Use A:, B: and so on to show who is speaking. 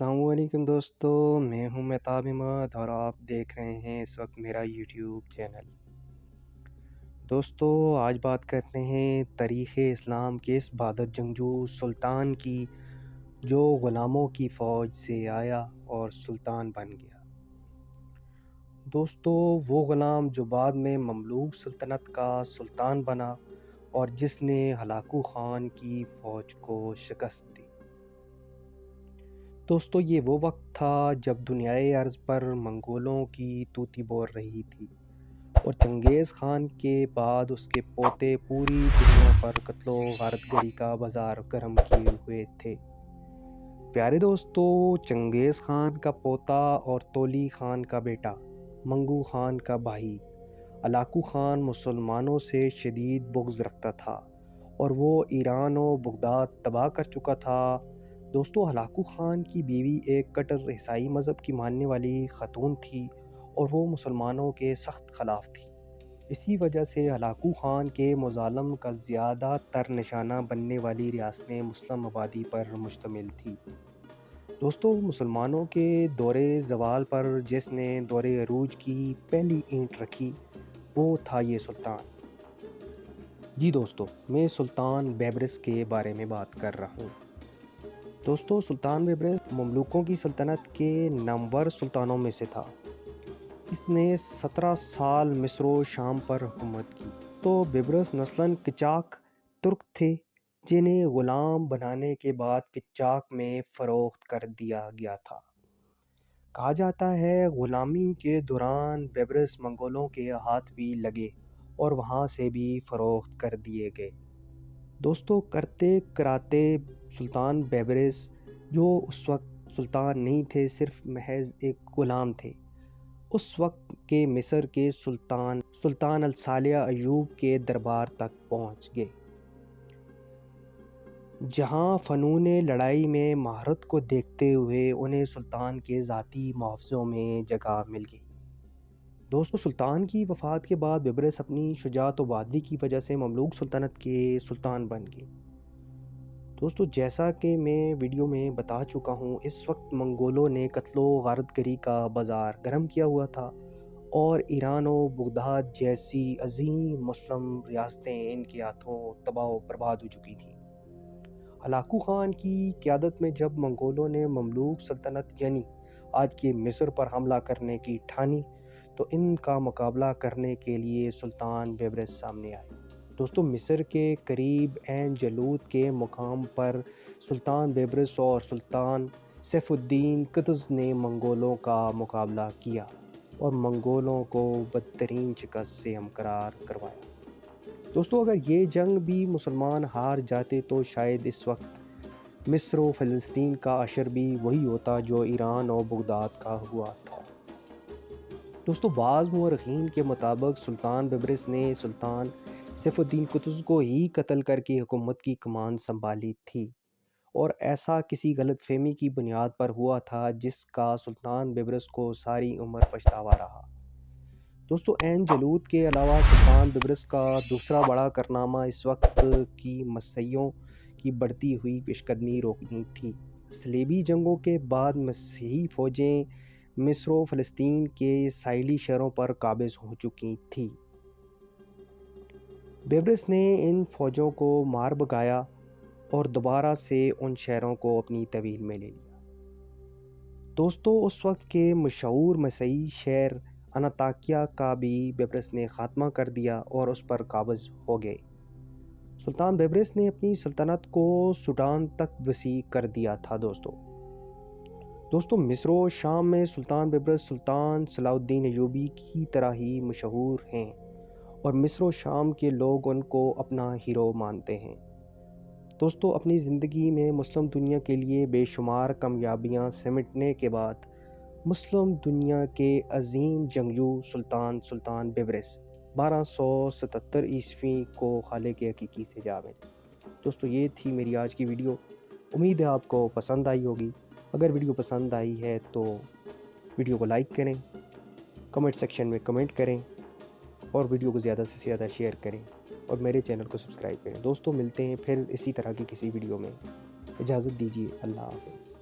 A: अस्सलाम वालेकुम दोस्तों, मैं हूं मेहताब अहमद और आप देख रहे हैं इस वक्त मेरा यूट्यूब चैनल। दोस्तों, आज बात करते हैं तारीख़ इस्लाम के इस बहादुर जंगजू सुल्तान की, जो ग़ुलामों की फ़ौज से आया और सुल्तान बन गया। दोस्तों, वो ग़ुलाम जो बाद में ममलूक सल्तनत का सुल्तान बना और जिसने हलाकू ख़ान की फ़ौज को शिकस्त दी। दोस्तों, ये वो वक्त था जब दुनियाए अर्ज़ पर मंगोलों की तूती बोल रही थी और चंगेज़ ख़ान के बाद उसके पोते पूरी दुनिया पर कत्लो गारतगरी का बाज़ार गर्म किए हुए थे। प्यारे दोस्तों, चंगेज़ ख़ान का पोता और तोली ख़ान का बेटा, मंगू ख़ान का भाई हलाकू ख़ान मुसलमानों से शदीद बुग़्ज़ रखता था और वो ईरान और बगदाद तबाह कर चुका था। दोस्तों, हलाकू ख़ान की बीवी एक कट्टर ईसाई मज़हब की मानने वाली ख़ातून थी और वो मुसलमानों के सख्त ख़िलाफ़ थी। इसी वजह से हलाकू ख़ान के मुज़ालम का ज़्यादा तर निशाना बनने वाली रियासतें मुस्लिम आबादी पर मुश्तमिल थी। दोस्तों, मुसलमानों के दौरे ज़वाल पर जिसने दौरे अरूज की पहली ईंट रखी, वो था ये सुल्तान। जी दोस्तों, मैं सुल्तान बैबरस के बारे में बात कर रहा हूँ। दोस्तों, सुल्तान बैबरस ममलूकों की सल्तनत के नामवर सुल्तानों में से था। इसने 17 साल मिस्र व शाम पर हुकूमत की। तो बैबरस नस्लन किचाक तुर्क थे, जिन्हें ग़ुलाम बनाने के बाद किचाक में फ़रोख्त कर दिया गया था। कहा जाता है ग़ुलामी के दौरान बैबरस मंगोलों के हाथ भी लगे और वहाँ से भी फ़रोख्त कर दिए गए। दोस्तों, करते कराते सुल्तान बैबरस, जो उस वक्त सुल्तान नहीं थे, सिर्फ महज एक ग़ुलाम थे, उस वक्त के मिस्र के सुल्तान अल-सालिह अय्यूब के दरबार तक पहुंच गए, जहां फ़नूने लड़ाई में महारत को देखते हुए उन्हें सुल्तान के ज़ाती मुआवज़ों में जगह मिल गई। दोस्तों, सुल्तान की वफ़ात के बाद बैबरस अपनी शुजाअत व बहादुरी की वजह से ममलूक सल्तनत के सुल्तान बन गए। दोस्तों, जैसा कि मैं वीडियो में बता चुका हूँ, इस वक्त मंगोलों ने कत्लो गारतगरी का बाज़ार गर्म किया हुआ था और ईरान और बगदाद जैसी अजीम मुस्लिम रियासतें इनके हाथों तबाह व बर्बाद हो चुकी थी। हलाकू ख़ान की क़यादत में जब मंगोलों ने ममलूक सल्तनत यानी आज के मिस्र पर हमला करने की ठानी, तो इनका मुकाबला करने के लिए सुल्तान बैबरस सामने आए। दोस्तों, मिस्र के करीब ऐन जलूद के मुकाम पर सुल्तान बैबरस और सुल्तान सैफुद्दीन क़ुतुज़ ने मंगोलों का मुकाबला किया और मंगोलों को बदतरीन शिकस्त से हमकरार करवाया। दोस्तों, अगर ये जंग भी मुसलमान हार जाते तो शायद इस वक्त मिस्र व फ़लस्तीन का अशर भी वही होता जो ईरान और बगदाद का हुआ था। दोस्तों, बाज़ मुअर्रिख़ीन के मुताबिक सुल्तान बैबरस ने सुल्तान सैफुद्दीन क़ुतुज़ को ही कत्ल करके हुकूमत की कमान संभाली थी और ऐसा किसी गलतफ़हमी की बुनियाद पर हुआ था, जिसका सुल्तान बैबरस को सारी उम्र पछतावा रहा। दोस्तों, ऐन जलूद के अलावा सुल्तान बैबरस का दूसरा बड़ा कारनामा इस वक्त की मसीहियों की बढ़ती हुई पेशकदमी रोकनी थी। सलीबी जंगों के बाद मसीही फ़ौजें मिस्र व फ़लस्तीन के साहिली शहरों पर काबिज़ हो चुकी थी। बैबरस ने इन फ़ौजों को मार भगाया और दोबारा से उन शहरों को अपनी तहवील में ले लिया। दोस्तों, उस वक्त के मशहूर मसीही शहर अनाताकिया का भी बैबरस ने ख़ात्मा कर दिया और उस पर काबिज़ हो गए। सुल्तान बैबरस ने अपनी सल्तनत को सूडान तक वसी कर दिया था। दोस्तों, मिस्र व शाम में सुल्तान बैबरस सुल्तान सलाहुद्दीन अय्यूबी की तरह ही मशहूर हैं और मिस्र व शाम के लोग उनको अपना हीरो मानते हैं। दोस्तों, अपनी ज़िंदगी में मुस्लिम दुनिया के लिए बेशुमार कामयाबियाँ समेटने के बाद मुस्लिम दुनिया के अजीम जंगजू सुल्तान बैबरस 1277 ईस्वी को खालिक हकीकी से जा मिले। दोस्तों, ये थी मेरी आज की वीडियो। उम्मीद है आपको पसंद आई होगी। अगर वीडियो पसंद आई है तो वीडियो को लाइक करें, कमेंट सेक्शन में कमेंट करें और वीडियो को ज़्यादा से ज़्यादा शेयर करें और मेरे चैनल को सब्सक्राइब करें। दोस्तों, मिलते हैं फिर इसी तरह की किसी वीडियो में। इजाज़त दीजिए। अल्लाह हाफ़िज़।